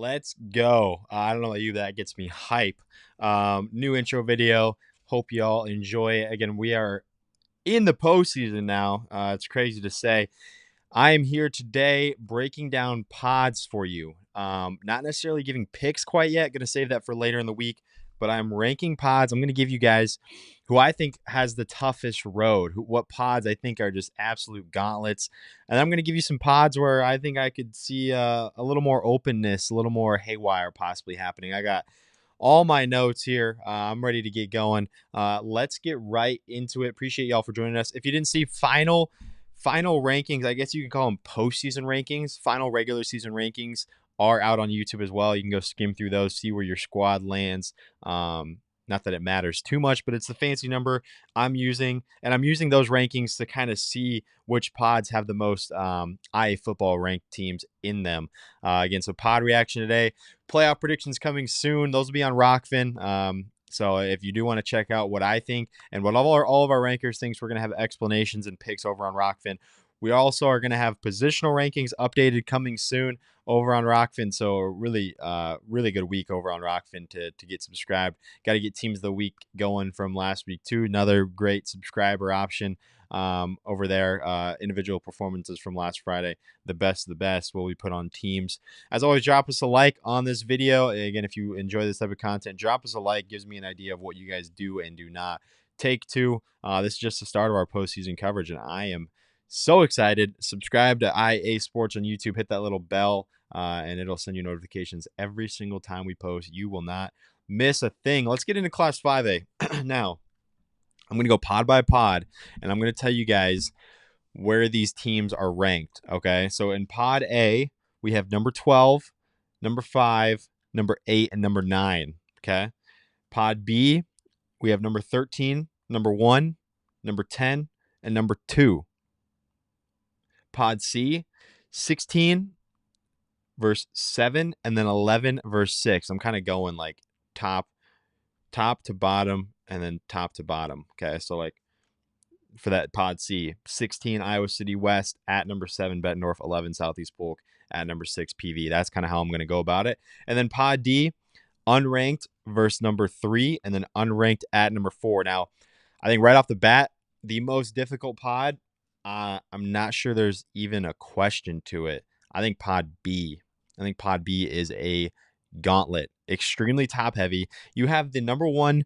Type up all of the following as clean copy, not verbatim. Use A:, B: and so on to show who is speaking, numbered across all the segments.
A: Let's go. I don't know about you, that gets me hype. New intro video. Hope y'all enjoy it. Again, we are in the postseason now. It's crazy to say. I am here today breaking down pods for you. Not necessarily giving picks quite yet. Going to save that for later in the week. But I'm ranking pods. I'm going to give you guys who I think has the toughest road. What pods I think are just absolute gauntlets. And I'm going to give you some pods where I think I could see a little more openness, a little more haywire possibly happening. I got all my notes here. I'm ready to get going. Let's get right into it. Appreciate y'all for joining us. If you didn't see final rankings, I guess you could call them postseason rankings. Final regular season rankings are out on YouTube as well. You can go skim through those, see where your squad lands. Not that it matters too much, but it's the fancy number I'm using, and I'm using those rankings to kind of see which pods have the most IAfootball ranked teams in them. Again, so pod reaction today. Playoff predictions coming soon. Those will be on Rockfin. So if you do want to check out what I think and what all of our rankers thinks, we're going to have explanations and picks over on Rockfin. We also are going to have positional rankings updated coming soon over on Rockfin. So really good week over on Rockfin to get subscribed. Got to get teams of the week going from last week too. Another great subscriber option over there. Individual performances from last Friday. The best of the best will be put on teams. As always, drop us a like on this video. Again, if you enjoy this type of content, drop us a like. Gives me an idea of what you guys do and do not. Take two. This is just the start of our postseason coverage, and I am so excited. Subscribe to IA Sports on YouTube. Hit that little bell, and it'll send you notifications every single time we post. You will not miss a thing. Let's get into Class 5A. Now, I'm going to go pod by pod, and I'm going to tell you guys where these teams are ranked, okay? So in Pod A, we have number 12, number 5, number 8, and number 9, okay? Pod B, we have number 13, number 1, number 10, and number 2. Pod C, 16 verse 7, and then 11 verse 6. I'm kind of going like top to bottom and then top to bottom, okay? So like for that Pod C, 16 Iowa City West, at number 7 Bettendorf, 11 Southeast Polk, at number 6 PV. That's kind of how I'm going to go about it. And then Pod D, unranked versus number 3, and then unranked at number 4. Now, I think right off the bat, the most difficult pod, I'm not sure there's even a question to it. I think Pod B. I think Pod B is a gauntlet, extremely top heavy. You have the number 1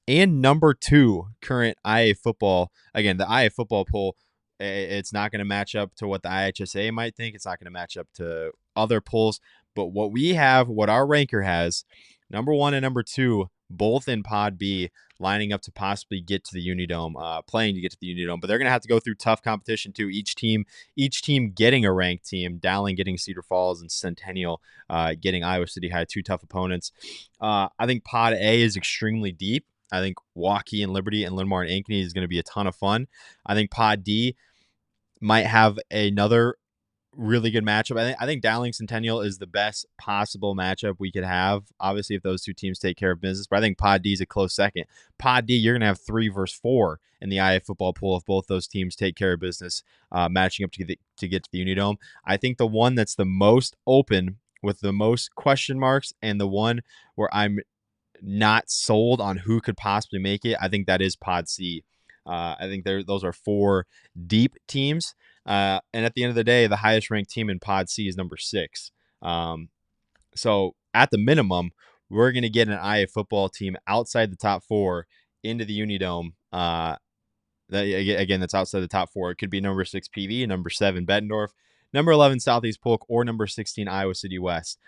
A: and number 2 current IAfootball. Again, the IAfootball poll, it's not going to match up to what the IHSA might think. It's not going to match up to other polls. But what we have, what our ranker has, number 1 and number 2, both in Pod B, lining up to possibly get to the Unidome, playing to get to the Unidome. But they're going to have to go through tough competition too. Each team getting a ranked team. Dowling getting Cedar Falls, and Centennial getting Iowa City High. 2 tough opponents. I think Pod A is extremely deep. I think Hawkeyes and Liberty and Linmar and Ankeny is going to be a ton of fun. I think Pod D might have another really good matchup. I think Dowling Centennial is the best possible matchup we could have. Obviously, if those two teams take care of business, but I think Pod D is a close second. Pod D, you're going to have 3 versus 4 in the IAfootball pool if both those teams take care of business, matching up to get to the Unidome. I think the one that's the most open with the most question marks and the one where I'm not sold on who could possibly make it, I think that is Pod C. I think those are 4 deep teams. And at the end of the day, the highest ranked team in Pod C is number 6. So at the minimum, we're going to get an IAfootball team outside the top 4 into the Unidome. That's outside the top 4. It could be number 6 PV, number 7 Bettendorf, number 11 Southeast Polk, or number 16 Iowa City West.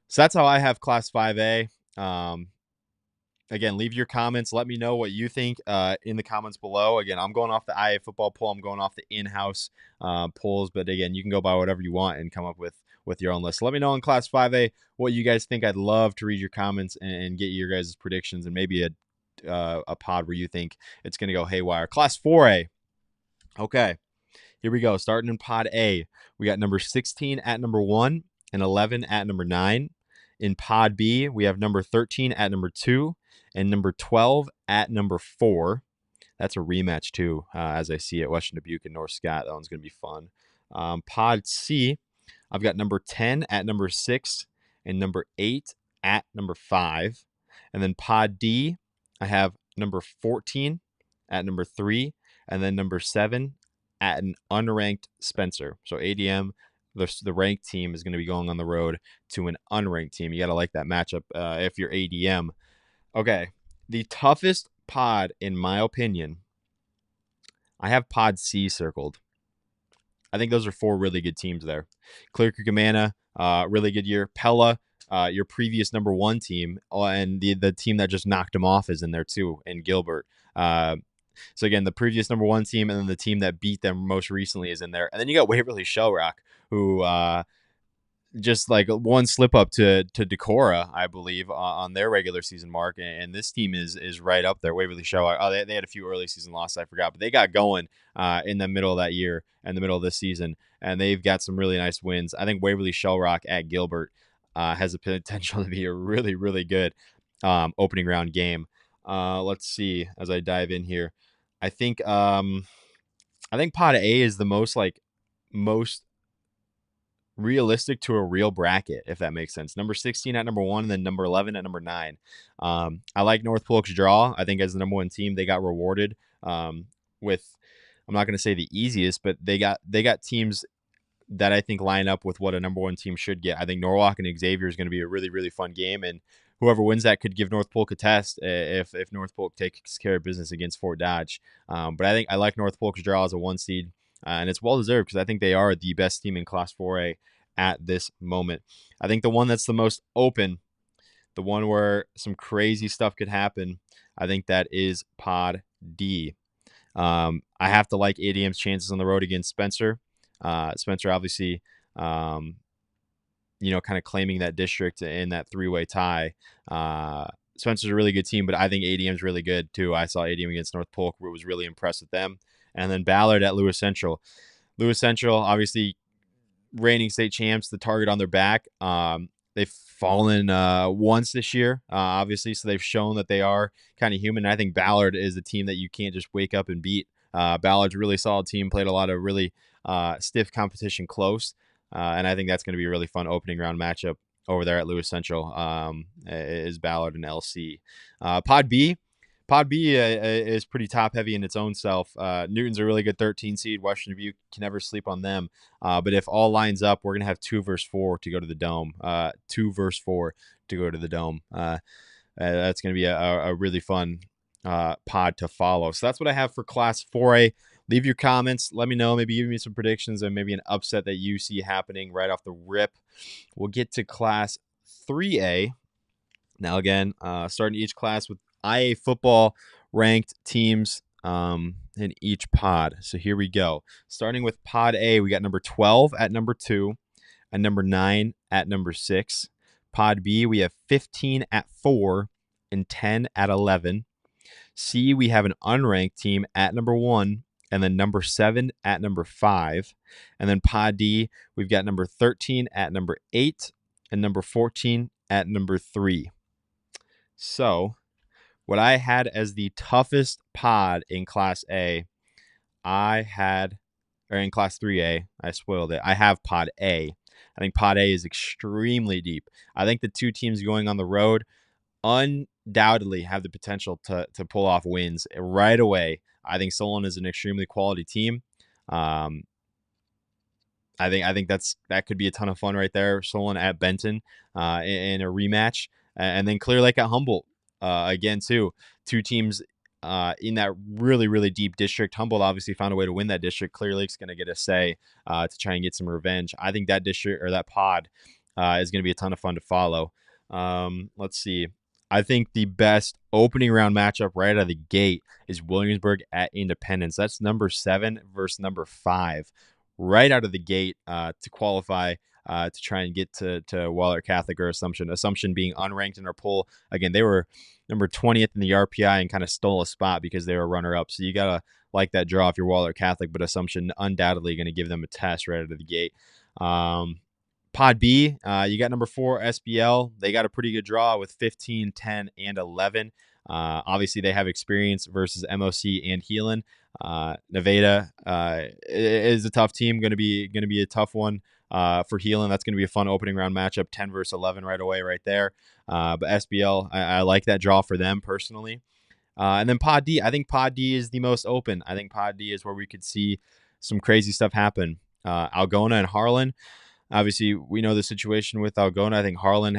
A: So that's how I have Class 5A. Again, leave your comments. Let me know what you think in the comments below. Again, I'm going off the IAfootball poll. I'm going off the in-house polls. But again, you can go by whatever you want and come up with your own list. So let me know in Class 5A what you guys think. I'd love to read your comments and get your guys' predictions and maybe a pod where you think it's going to go haywire. Class 4A. Okay, here we go. Starting in Pod A, we got number 16 at number 1 and 11 at number 9. In Pod B, we have number 13 at number 2. And number 12 at number 4. That's a rematch too, as I see it. Western Dubuque and North Scott. That one's going to be fun. Pod C, I've got number 10 at number 6 and number 8 at number 5. And then Pod D, I have number 14 at number 3, and then number 7 at an unranked Spencer. So ADM, the ranked team, is going to be going on the road to an unranked team. You got to like that matchup if you're ADM. Okay, the toughest pod, in my opinion, I have Pod C circled. I think those are 4 really good teams there. Clear Creek Amana, really good year. Pella, your previous number 1 team, and the team that just knocked them off is in there too, and Gilbert. So again, the previous number 1 team, and then the team that beat them most recently is in there. And then you got Waverly Shellrock, who just like one slip up to Decorah, I believe, on their regular season mark, and this team is right up there. Waverly Shellrock. Oh, they had a few early season losses, I forgot, but they got going in the middle of that year and the middle of this season, and they've got some really nice wins. I think Waverly Shellrock at Gilbert has the potential to be a really, really good opening round game. Let's see as I dive in here. I think Pod A is the most realistic to a real bracket, if that makes sense. Number 16 at number 1, and then number 11 at number 9. I like North Polk's draw. I think as the number 1 team, they got rewarded with, I'm not going to say the easiest, but they got teams that I think line up with what a number 1 team should get. I think Norwalk and Xavier is going to be a really, really fun game, and whoever wins that could give North Polk a test if North Polk takes care of business against Fort Dodge. But I think I like North Polk's draw as a 1 seed. And it's well-deserved because I think they are the best team in Class 4A at this moment. I think the one that's the most open, the one where some crazy stuff could happen, I think that is Pod D. I have to like ADM's chances on the road against Spencer. Spencer, obviously, kind of claiming that district in that 3-way tie. Spencer's a really good team, but I think ADM's really good too. I saw ADM against North Polk, where was really impressed with them. And then Ballard at Lewis Central. Lewis Central, obviously, reigning state champs, the target on their back. They've fallen once this year, obviously, so they've shown that they are kind of human. I think Ballard is a team that you can't just wake up and beat. Ballard's a really solid team, played a lot of really stiff competition close, and I think that's going to be a really fun opening round matchup over there at Lewis Central, is Ballard and LC. Pod B is pretty top heavy in its own self. Newton's a really good 13 seed. Western Dubuque can never sleep on them. But if all lines up, we're going to have 2 versus 4 to go to the Dome. 2 versus 4 to go to the Dome. That's going to be a really fun pod to follow. So that's what I have for Class 4A. Leave your comments. Let me know. Maybe give me some predictions and maybe an upset that you see happening right off the rip. We'll get to Class 3A. Now, again, starting each class with IAfootball ranked teams in each pod. So here we go. Starting with Pod A, we got number 12 at number 2 and number 9 at number 6. Pod B, we have 15 at 4 and 10 at 11. C, we have an unranked team at number 1 and then number 7 at number 5. And then Pod D, we've got number 13 at number 8 and number 14 at number 3. So what I had as the toughest pod in Class A, in Class 3A, I spoiled it. I have Pod A. I think Pod A is extremely deep. I think the 2 teams going on the road undoubtedly have the potential to pull off wins right away. I think Solon is an extremely quality team. I think that could be a ton of fun right there. Solon at Benton in a rematch, and then Clear Lake at Humboldt again too. 2 teams in that really, really deep district. Humboldt obviously found a way to win that district. Clear Lake's going to get a say to try and get some revenge. I think that district or that pod is going to be a ton of fun to follow. Let's see. I think the best opening round matchup right out of the gate is Williamsburg at Independence. That's number 7 versus number 5 right out of the gate to qualify to try and get to Wahlert Catholic or Assumption. Assumption being unranked in our poll. Again, they were number 20th in the RPI and kind of stole a spot because they were runner-up. So you got to like that draw if you're Wahlert Catholic, but Assumption undoubtedly going to give them a test right out of the gate. Pod B, you got number 4, SBL. They got a pretty good draw with 15, 10, and 11. Obviously, they have experience versus MOC and Heelan. Nevada is a tough team, going to be a tough one for Heelan. That's going to be a fun opening round matchup, 10 versus 11 right away, right there. But SBL, I like that draw for them personally. And then Pod D, I think Pod D is the most open. I think Pod D is where we could see some crazy stuff happen. Algona and Harlan. Obviously, we know the situation with Algona. I think Harlan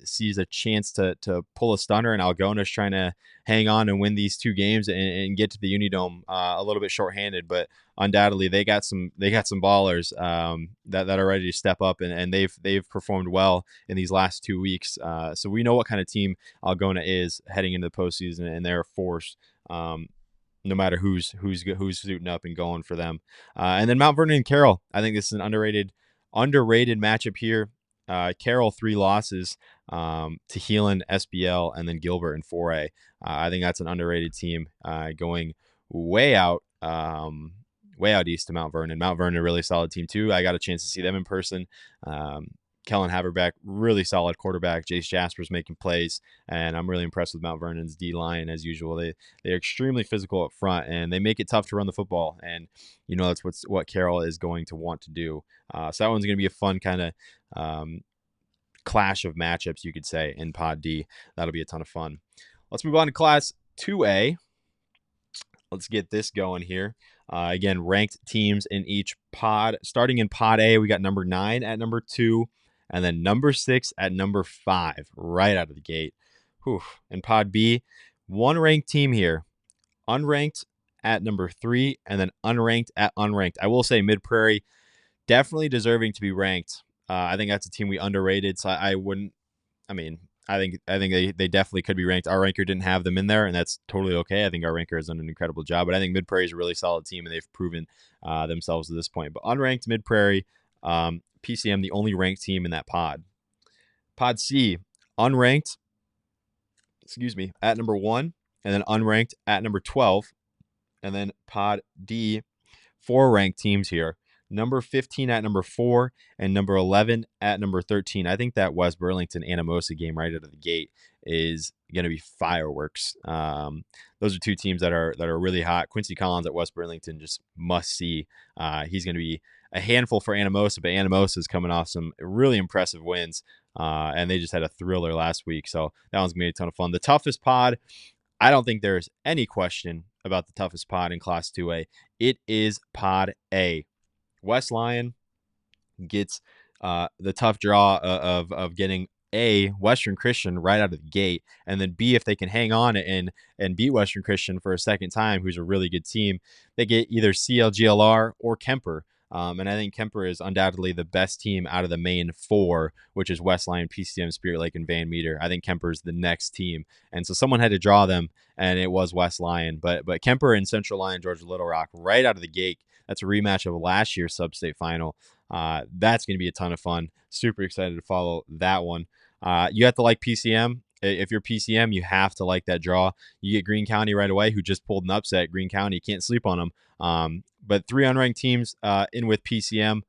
A: sees a chance to pull a stunner, and Algona's trying to hang on and win these two games and get to the Unidome a little bit shorthanded. But undoubtedly, they got some ballers that are ready to step up, and they've performed well in these last 2 weeks. So we know what kind of team Algona is heading into the postseason, and they're a force. No matter who's suiting up and going for them. And then Mount Vernon and Carroll. I think this is an underrated matchup here. Carroll 3 losses to Heelan, SBL, and then Gilbert in 4A. I think that's an underrated team going way out east to Mount Vernon. Mount Vernon, a really solid team too. I got a chance to see them in person. Kellen Haverback, really solid quarterback. Jace Jasper's making plays, and I'm really impressed with Mount Vernon's D-line as usual. They're extremely physical up front, and they make it tough to run the football, and you know that's what Carroll is going to want to do. So that one's going to be a fun kind of clash of matchups, you could say, in Pod D. That'll be a ton of fun. Let's move on to Class 2A. Let's get this going here. Again, ranked teams in each pod. Starting in Pod A, we got number 9 at number 2, and then number 6 at number 5, right out of the gate. Whew. In Pod B, one ranked team here. Unranked at number 3, and then unranked at unranked. I will say Mid-Prairie, definitely deserving to be ranked. I think that's a team we underrated, so I think they definitely could be ranked. Our ranker didn't have them in there, and that's totally okay. I think our ranker has done an incredible job, but I think Mid-Prairie is a really solid team, and they've proven themselves at this point. But unranked Mid-Prairie, PCM, the only ranked team in that pod. Pod C, unranked, at number 1, and then unranked at number 12. And then Pod D, 4 ranked teams here. Number 15 at number 4, and number 11 at number 13. I think that West Burlington Anamosa game right out of the gate is going to be fireworks. Those are 2 teams that are really hot. Quincy Collins at West Burlington, just must see. He's going to be a handful for Anamosa, but Anamosa is coming off some really impressive wins, and they just had a thriller last week. So that one's going to be a ton of fun. The toughest pod, I don't think there's any question about the toughest pod in Class 2A. It is Pod A. West Lyon gets the tough draw of getting A, Western Christian right out of the gate, and then B, if they can hang on and beat Western Christian for a second time, who's a really good team, they get either CLGLR or Kemper. And I think Kemper is undoubtedly the best team out of the main 4, which is West Lyon, PCM, Spirit Lake, and Van Meter. I think Kemper is the next team. And so someone had to draw them, and it was West Lyon. But Kemper and Central Lyon, Georgia Little Rock, right out of the gate. That's a rematch of last year's sub-state final. That's going to be a ton of fun. Super excited to follow that one. You have to like PCM. If you're PCM, you have to like that draw. You get Greene County right away, who just pulled an upset. Greene County, you can't sleep on them. But 3 unranked teams in with PCM.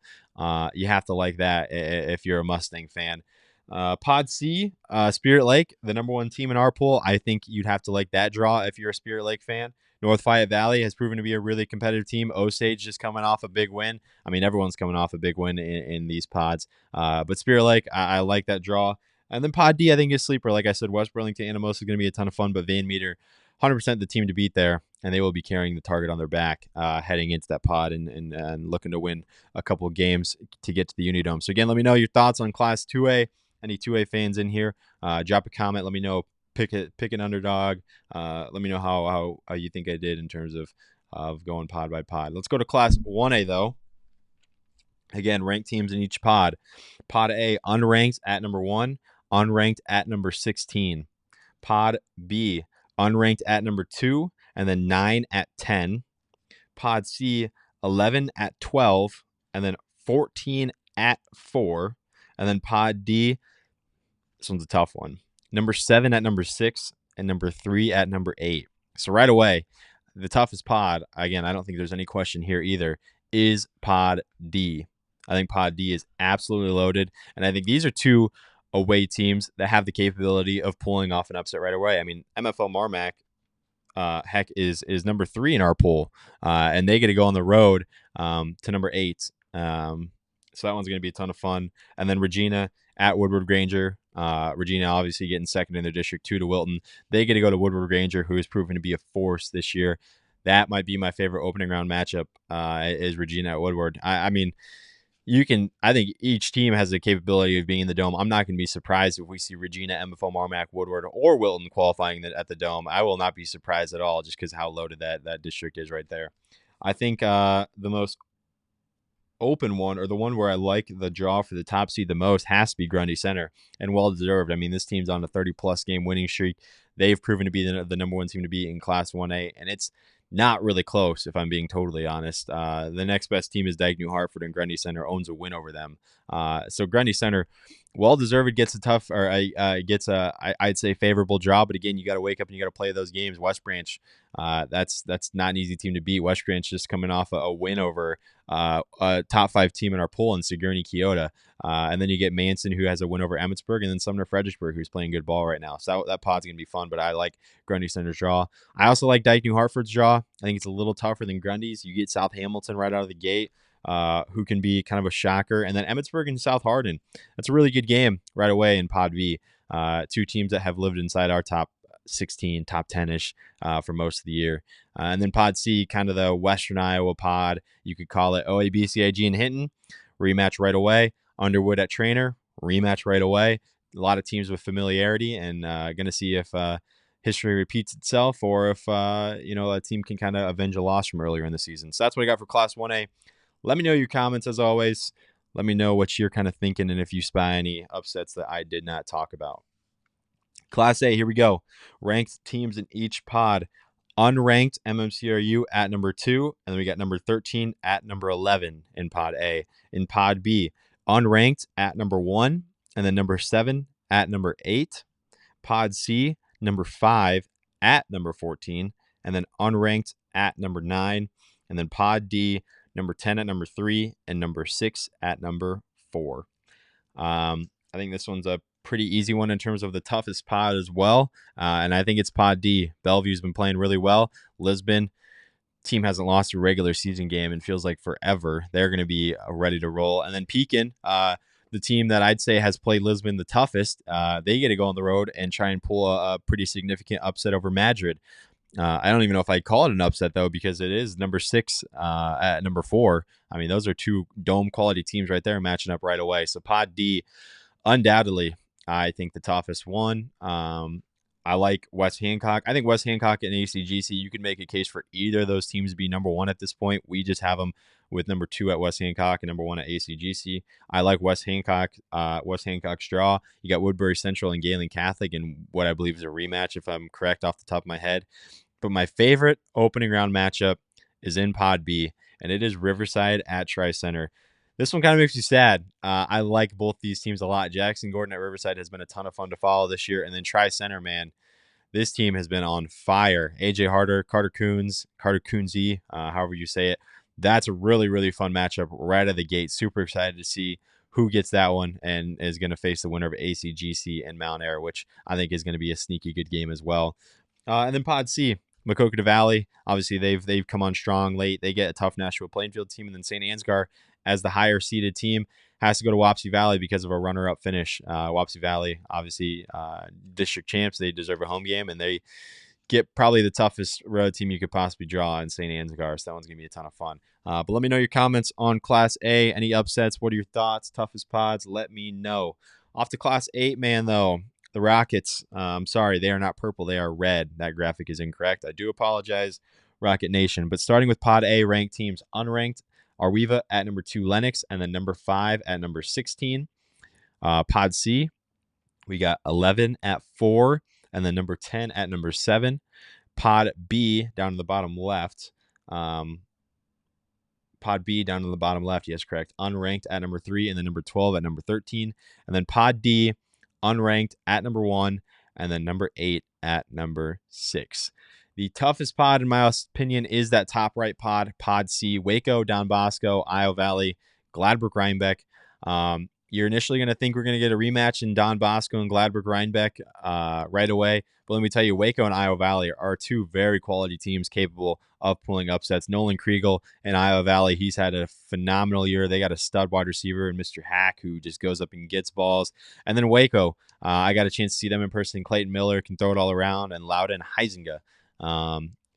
A: You have to like that if you're a Mustang fan. Pod C, Spirit Lake, the number 1 team in our pool. I think you'd have to like that draw if you're a Spirit Lake fan. North Fayette Valley has proven to be a really competitive team. Osage just coming off a big win. I mean, everyone's coming off a big win in these pods. But Spirit Lake, I like that draw. And then Pod D, I think, is sleeper. Like I said, West Burlington Anamosa is going to be a ton of fun, but Van Meter, 100% the team to beat there, and they will be carrying the target on their back heading into that pod and looking to win a couple of games to get to the Unidome. So again, let me know your thoughts on Class 2A. Any 2A fans in here, drop a comment. Let me know. Pick an underdog. Let me know how you think I did in terms of going pod by pod. Let's go to Class 1A, though. Again, ranked teams in each pod. Pod A, unranked at number 1, unranked at number 16. Pod B, unranked at number 2, and then 9 at 10. Pod C, 11 at 12, and then 14 at 4. And then Pod D, this one's a tough one. Number 7 at number 6, and number 3 at number 8. So right away, the toughest pod, again, I don't think there's any question here either, is Pod D. I think Pod D is absolutely loaded, and I think these are 2 away teams that have the capability of pulling off an upset right away. I mean, MFL Marmac, is number 3 in our pool, and they get to go on the road to number 8. So So that one's going to be a ton of fun. And then Regina at Woodward Granger. Regina obviously getting second in their District 2 to Wilton. They get to go to Woodward Granger, who has proven to be a force this year. That might be my favorite opening round matchup, is Regina at Woodward. I mean, I think each team has the capability of being in the Dome. I'm not going to be surprised if we see Regina, MFO, Marmac, Woodward, or Wilton qualifying at the Dome. I will not be surprised at all just because how loaded that district is right there. I think the most open one, or the one where I like the draw for the top seed the most, has to be Grundy Center, and well deserved. I mean, this team's on a 30-plus game winning streak. They've proven to be the number one team to beat in Class 1A, and it's not really close, if I'm being totally honest. The next best team is Dyke New Hartford, and Grundy Center owns a win over them. So Grundy Center, well deserved, gets a tough, or I'd say favorable draw. But again, you got to wake up and you got to play those games. West Branch, that's not an easy team to beat. West Branch just coming off a win over a top 5 team in our pool in Sigourney Keota. And then you get Manson, who has a win over Emmetsburg, and then Sumner Fredericksburg, who's playing good ball right now. So that pod's going to be fun, but I like Grundy Center's draw. I also like Dyke New Hartford's draw. I think it's a little tougher than Grundy's. You get South Hamilton right out of the gate, who can be kind of a shocker. And then Emmetsburg and South Hardin. That's a really good game right away in Pod V. 2 teams that have lived inside our top 16, top 10-ish for most of the year. And then Pod C, kind of the Western Iowa pod. You could call it OABCIG and Hinton. Rematch right away. Underwood at Trainer. Rematch right away. A lot of teams with familiarity, and going to see if history repeats itself, or if a team can kind of avenge a loss from earlier in the season. So that's what I got for Class 1A. Let me know your comments, as always. Let me know what you're kind of thinking, and if you spy any upsets that I did not talk about. Class A, here we go. Ranked teams in each pod. Unranked MMCRU at number 2, and then we got number 13 at number 11 in Pod A. In Pod B, unranked at number 1, and then number 7 at number 8. Pod C, number 5 at number 14, and then unranked at number 9. And then Pod D, number 10 at number 3, and number 6 at number 4. I think this one's a pretty easy one in terms of the toughest pod as well. And I think it's Pod D. Bellevue's been playing really well. Lisbon, team hasn't lost a regular season game and feels like forever. They're going to be ready to roll. And then Pekin, the team that I'd say has played Lisbon the toughest, they get to go on the road and try and pull a pretty significant upset over Madrid. I don't even know if I'd call it an upset, though, because it is number 6 at number 4. I mean, those are 2 dome quality teams right there matching up right away. So Pod D, undoubtedly, I think the toughest one. I like West Hancock. I think West Hancock and ACGC, you could make a case for either of those teams to be number 1 at this point. We just have them with number 2 at West Hancock and number 1 at ACGC. I like West Hancock's draw. You got Woodbury Central and Galen Catholic in what I believe is a rematch, if I'm correct off the top of my head. But my favorite opening round matchup is in Pod B, and it is Riverside at Tri-Center. This one kind of makes me sad. I like both these teams a lot. Jackson Gordon at Riverside has been a ton of fun to follow this year. And then Tri-Center, man, this team has been on fire. AJ Harder, Carter Coonsey, however you say it. That's a really, really fun matchup right out of the gate. Super excited to see who gets that one and is going to face the winner of ACGC and Mount Air, which I think is going to be a sneaky good game as well. And then Pod C, Maquoketa Valley. Obviously, they've come on strong late. They get a tough Nashua Plainfield team, and then St. Ansgar, as the higher seeded team, has to go to Wapsie Valley because of a runner-up finish. Wapsie Valley, obviously, district champs. They deserve a home game, and they get probably the toughest road team you could possibly draw in St. Ansgar. So that one's going to be a ton of fun. But let me know your comments on Class A. Any upsets? What are your thoughts? Toughest pods? Let me know. Off to Class 8, man, though. The Rockets, I'm sorry, they are not purple. They are red. That graphic is incorrect. I do apologize, Rocket Nation. But starting with Pod A, ranked teams. Unranked, Arweva at number 2, Lennox, and then number 5 at number 16. Pod C, we got 11 at 4, and then number 10 at number 7. Pod B, down to the bottom left. Pod B, down to the bottom left. Yes, correct. Unranked at number 3, and then number 12 at number 13. And then Pod D, unranked at number 1, and then number 8 at number 6. The toughest pod, in my opinion, is that top right pod, Pod C, Waco, Don Bosco, Iowa Valley, Gladbrook, Rhinebeck. you're initially going to think we're going to get a rematch in Don Bosco and Gladbach Rhinebeck right away. But let me tell you, Waco and Iowa Valley are two very quality teams capable of pulling upsets. Nolan Kriegel in Iowa Valley, he's had a phenomenal year. They got a stud wide receiver in Mr. Hack, who just goes up and gets balls. And then Waco, I got a chance to see them in person. Clayton Miller can throw it all around, and Loudon Heisinger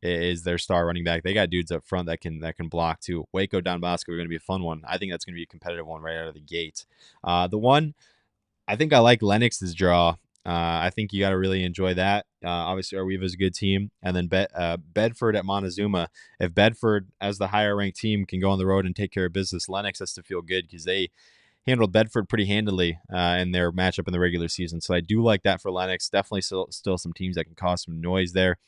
A: is their star running back. They got dudes up front that can block too. Waco, Don Bosco are going to be a fun one. I think that's going to be a competitive one right out of the gate. The one I think I like Lennox's draw. I think you got to really enjoy that. Obviously, Arweeva is a good team, and then Bedford at Montezuma. If Bedford, as the higher ranked team, can go on the road and take care of business, Lennox has to feel good because they handled Bedford pretty handily in their matchup in the regular season. So I do like that for Lennox. Definitely still some teams that can cause some noise there.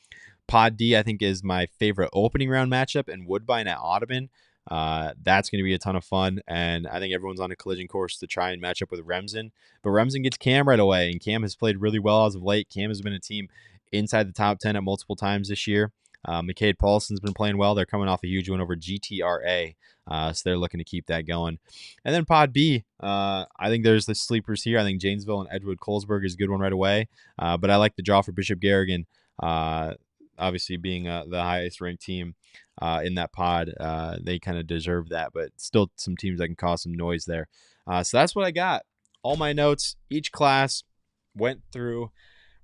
A: Pod D, I think, is my favorite opening round matchup, and Woodbine at Audubon. That's going to be a ton of fun, and I think everyone's on a collision course to try and match up with Remsen. But Remsen gets Cam right away, and Cam has played really well as of late. Cam has been a team inside the top 10 at multiple times this year. McCade Paulson's been playing well. They're coming off a huge win over GTRA, so they're looking to keep that going. And then Pod B, I think there's the sleepers here. I think Janesville and Edgewood Colesburg is a good one right away, but I like the draw for Bishop Garrigan. Obviously being the highest ranked team in that pod, they kind of deserve that, but still some teams that can cause some noise there. So that's what I got. All my notes, each class went through,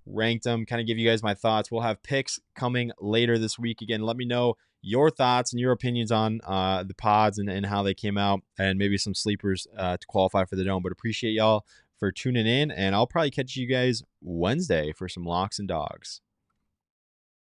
A: ranked them, kind of give you guys my thoughts. We'll have picks coming later this week. Again, let me know your thoughts and your opinions on the pods and how they came out, and maybe some sleepers to qualify for the dome. But appreciate y'all for tuning in, and I'll probably catch you guys Wednesday for some locks and dogs.